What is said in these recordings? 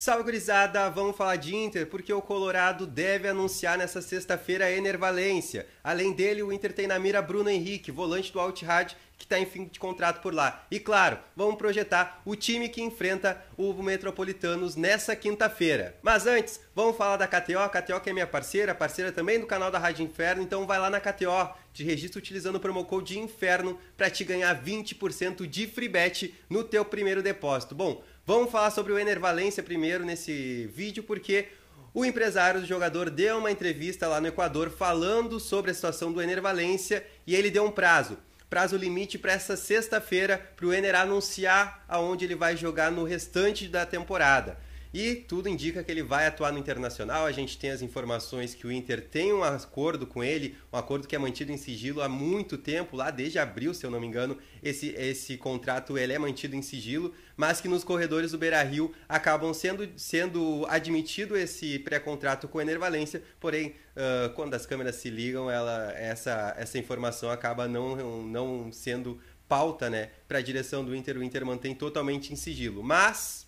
Salve, gurizada! Vamos falar de Inter porque o Colorado deve anunciar nessa sexta-feira a Ener Valencia. Além dele, o Inter tem na mira Bruno Henrique, volante do Al Ittihad, que está em fim de contrato por lá. E claro, vamos projetar o time que enfrenta o Metropolitanos nessa quinta-feira. Mas antes, vamos falar da KTO. A KTO que é minha parceira também do canal da Rádio Inferno, então vai lá na KTO, te registra utilizando o promo code INFERNO para te ganhar 20% de free bet no teu primeiro depósito. Bom, vamos falar sobre o Ener Valencia primeiro nesse vídeo, porque o empresário do jogador deu uma entrevista lá no Equador falando sobre a situação do Ener Valencia e ele deu um prazo limite para essa sexta-feira para o Ener anunciar aonde ele vai jogar no restante da temporada. E tudo indica que ele vai atuar no Internacional. A gente tem as informações que o Inter tem um acordo com ele, um acordo que é mantido em sigilo há muito tempo, lá desde abril, se eu não me engano, esse contrato ele é mantido em sigilo, mas que nos corredores do Beira-Rio acabam sendo admitido esse pré-contrato com o Ener Valencia, porém, quando as câmeras se ligam, essa informação acaba não sendo pauta, né, para a direção do Inter. O Inter mantém totalmente em sigilo, mas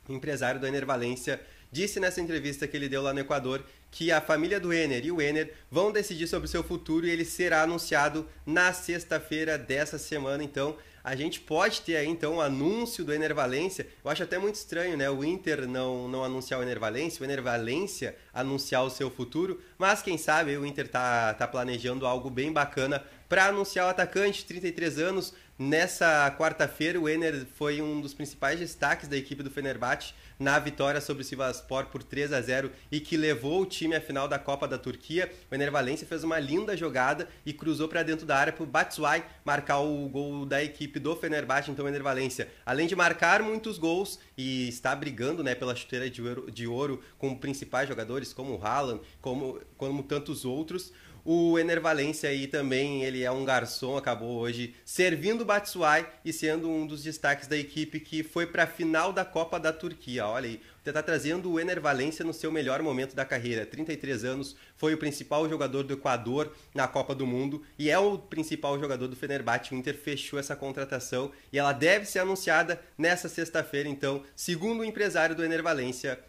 o empresário do Ener Valencia disse nessa entrevista que ele deu lá no Equador que a família do Ener e o Ener vão decidir sobre o seu futuro e ele será anunciado na sexta-feira dessa semana. Então a gente pode ter aí então o anúncio do Ener Valencia. Eu acho até muito estranho, né, o Inter não anunciar o Ener Valencia, o Ener Valencia anunciar o seu futuro, mas quem sabe o Inter tá planejando algo bem bacana para anunciar o atacante, 33 anos. Nessa quarta-feira, o Ener foi um dos principais destaques da equipe do Fenerbahçe na vitória sobre o Sivasspor por 3-0 e que levou o time à final da Copa da Turquia. O Ener Valencia fez uma linda jogada e cruzou para dentro da área para o Batshuayi marcar o gol da equipe do Fenerbahçe. Então o Ener Valencia, além de marcar muitos gols e está brigando, né, pela chuteira de ouro com principais jogadores como o Haaland, como tantos outros, o Ener Valencia aí também, ele é um garçom, acabou hoje servindo o Batshuayi e sendo um dos destaques da equipe que foi para a final da Copa da Turquia. Olha aí, você está trazendo o Ener Valencia no seu melhor momento da carreira. 33 anos, foi o principal jogador do Equador na Copa do Mundo e é o principal jogador do Fenerbahçe. O Inter fechou essa contratação e ela deve ser anunciada nessa sexta-feira, então, segundo o empresário do Ener Valencia,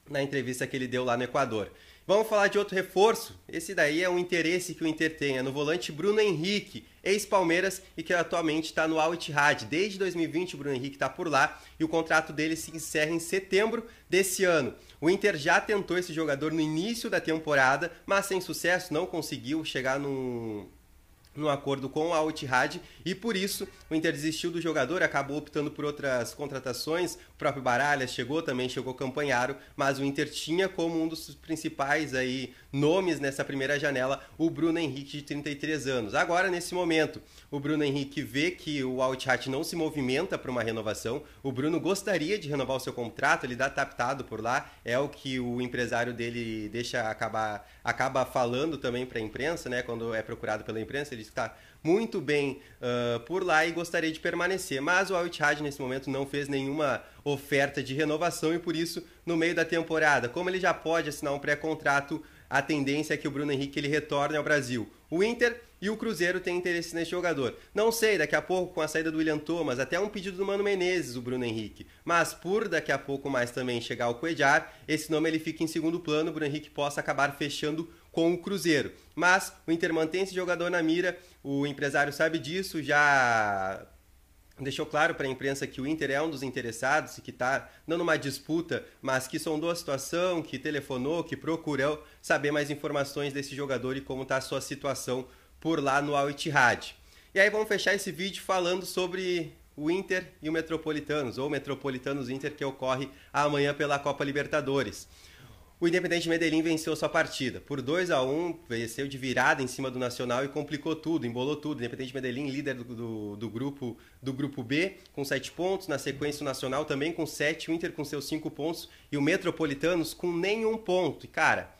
na entrevista que ele deu lá no Equador. Vamos falar de outro reforço? Esse daí é um interesse que o Inter tem, é no volante Bruno Henrique, ex-Palmeiras e que atualmente está no Al Ittihad. Desde 2020 o Bruno Henrique está por lá e o contrato dele se encerra em setembro desse ano. O Inter já tentou esse jogador no início da temporada, mas sem sucesso, não conseguiu chegar no acordo com o Al Ittihad e por isso o Inter desistiu do jogador, acabou optando por outras contratações. O próprio Baralhas chegou Campanharo, mas o Inter tinha como um dos principais aí nomes nessa primeira janela o Bruno Henrique, de 33 anos. Agora, nesse momento, o Bruno Henrique vê que o Al Ittihad não se movimenta para uma renovação. O Bruno gostaria de renovar o seu contrato, ele dá adaptado por lá, é o que o empresário dele acaba falando também para a imprensa, né, quando é procurado pela imprensa. Ele está muito bem por lá e gostaria de permanecer, mas o Al Ittihad nesse momento não fez nenhuma oferta de renovação e por isso, no meio da temporada, como ele já pode assinar um pré-contrato, a tendência é que o Bruno Henrique ele retorne ao Brasil. O Inter e o Cruzeiro têm interesse nesse jogador. Não sei, daqui a pouco com a saída do William Thomas, até um pedido do Mano Menezes, o Bruno Henrique. Mas por daqui a pouco mais também chegar o Cuéllar, esse nome ele fica em segundo plano, o Bruno Henrique possa acabar fechando com o Cruzeiro. Mas o Inter mantém esse jogador na mira, o empresário sabe disso, já deixou claro para a imprensa que o Inter é um dos interessados e que está não numa disputa, mas que sondou a situação, que telefonou, que procurou saber mais informações desse jogador e como está a sua situação por lá no Al Ittihad. E aí vamos fechar esse vídeo falando sobre o Inter e o Metropolitanos, ou Metropolitanos Inter, que ocorre amanhã pela Copa Libertadores. O Independiente Medellín venceu sua partida por 2-1, venceu de virada em cima do Nacional e complicou tudo, embolou tudo. O Independiente Medellín, líder do grupo B, com 7 pontos. Na sequência, o Nacional também com 7, o Inter com seus 5 pontos e o Metropolitanos com nenhum ponto. E, cara,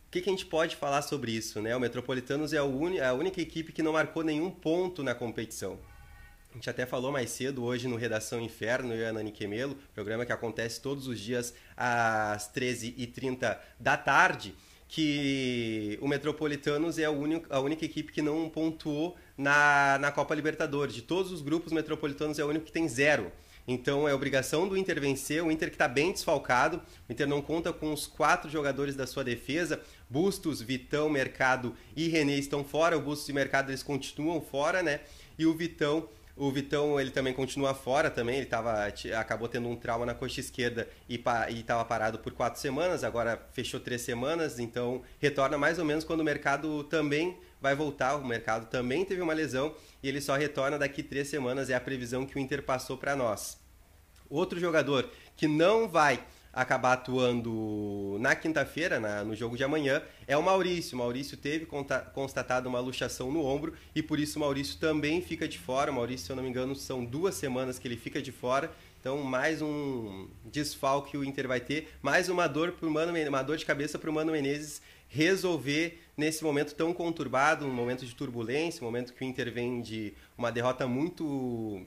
o que a gente pode falar sobre isso, né? O Metropolitanos é a única equipe que não marcou nenhum ponto na competição. A gente até falou mais cedo hoje no Redação Inferno, eu e a Nani Quemelo, programa que acontece todos os dias às 13h30 da tarde, que o Metropolitanos é a única equipe que não pontuou na Copa Libertadores. De todos os grupos, o Metropolitanos é o único que tem 0. Então é obrigação do Inter vencer, o Inter que está bem desfalcado, o Inter não conta com os 4 jogadores da sua defesa, Bustos, Vitão, Mercado e René estão fora, o Bustos e Mercado eles continuam fora, né? E o Vitão ele também continua fora também, ele acabou tendo um trauma na coxa esquerda e estava parado por 4 semanas, agora fechou 3 semanas, então retorna mais ou menos quando o Mercado também vai voltar, o Mercado também teve uma lesão e ele só retorna daqui 3 semanas, é a previsão que o Inter passou para nós. Outro jogador que não vai acabar atuando na quinta-feira, no jogo de amanhã, é o Maurício. O Maurício teve constatado uma luxação no ombro e por isso o Maurício também fica de fora. O Maurício, se eu não me engano, são 2 semanas que ele fica de fora. Então, mais um desfalque que o Inter vai ter, mais uma dor de cabeça para o Mano Menezes resolver nesse momento tão conturbado, um momento de turbulência, um momento que o Inter vem de uma derrota muito,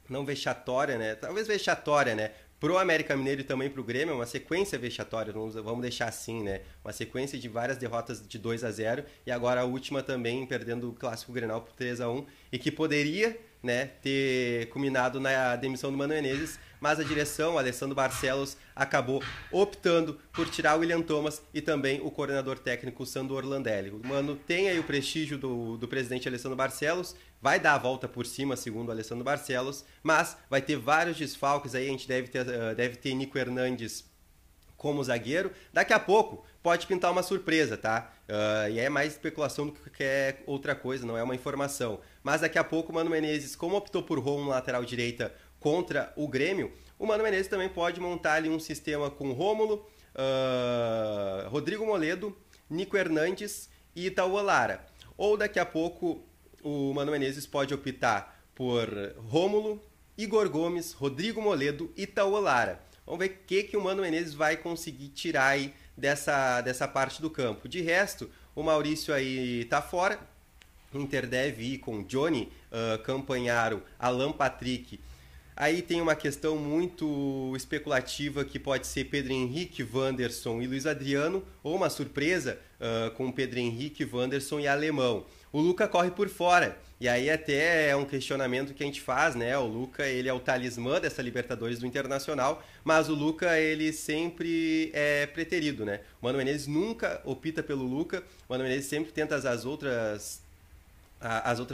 não vexatória, né? Talvez vexatória, né? Pro América Mineiro e também pro Grêmio, é uma sequência vexatória, vamos deixar assim, né? Uma sequência de várias derrotas de 2-0 e agora a última também perdendo o Clássico Grenal por 3-1 e que poderia, né, ter culminado na demissão do Mano Menezes, mas a direção, Alessandro Barcelos, acabou optando por tirar o William Thomas e também o coordenador técnico Sandro Orlandelli. O Mano tem aí o prestígio do presidente Alessandro Barcelos, vai dar a volta por cima, segundo o Alessandro Barcelos, mas vai ter vários desfalques aí, a gente deve ter Nico Hernandes como zagueiro. Daqui a pouco pode pintar uma surpresa, tá? E é mais especulação do que qualquer outra coisa, não é uma informação. Mas daqui a pouco o Mano Menezes, como optou por Romulo lateral direita contra o Grêmio, o Mano Menezes também pode montar ali um sistema com Rômulo, Rodrigo Moledo, Nico Hernandes e Itaú Lara. Ou daqui a pouco o Mano Menezes pode optar por Rômulo, Igor Gomes, Rodrigo Moledo e Itaú Lara. Vamos ver o que o Mano Menezes vai conseguir tirar aí dessa parte do campo. De resto, o Maurício aí tá fora. O Inter deve ir com Johnny, Campanharo, Alan Patrick. Aí tem uma questão muito especulativa que pode ser Pedro Henrique, Wanderson e Luiz Adriano, ou uma surpresa com Pedro Henrique, Wanderson e Alemão. O Luca corre por fora, e aí até é um questionamento que a gente faz, né? O Luca, ele é o talismã dessa Libertadores do Internacional, mas o Luca, ele sempre é preterido, né? O Mano Menezes nunca opta pelo Luca, o Mano Menezes sempre tenta as outras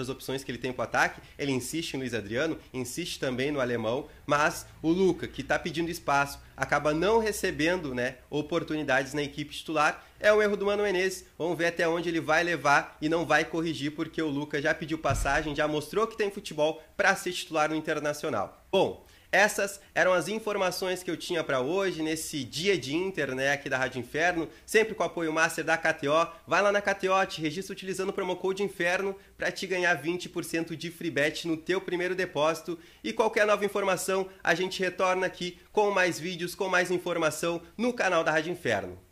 opções que ele tem para o ataque, ele insiste em Luiz Adriano, insiste também no Alemão, mas o Luca, que está pedindo espaço, acaba não recebendo, né, oportunidades na equipe titular, é um erro do Mano Menezes. Vamos ver até onde ele vai levar e não vai corrigir, porque o Luca já pediu passagem, já mostrou que tem futebol para ser titular no Internacional. Bom, essas eram as informações que eu tinha para hoje, nesse dia de Inter, né, aqui da Rádio Inferno, sempre com o apoio master da KTO. Vai lá na KTO, te registra utilizando o promo code Inferno para te ganhar 20% de free bet no teu primeiro depósito. E qualquer nova informação, a gente retorna aqui com mais vídeos, com mais informação no canal da Rádio Inferno.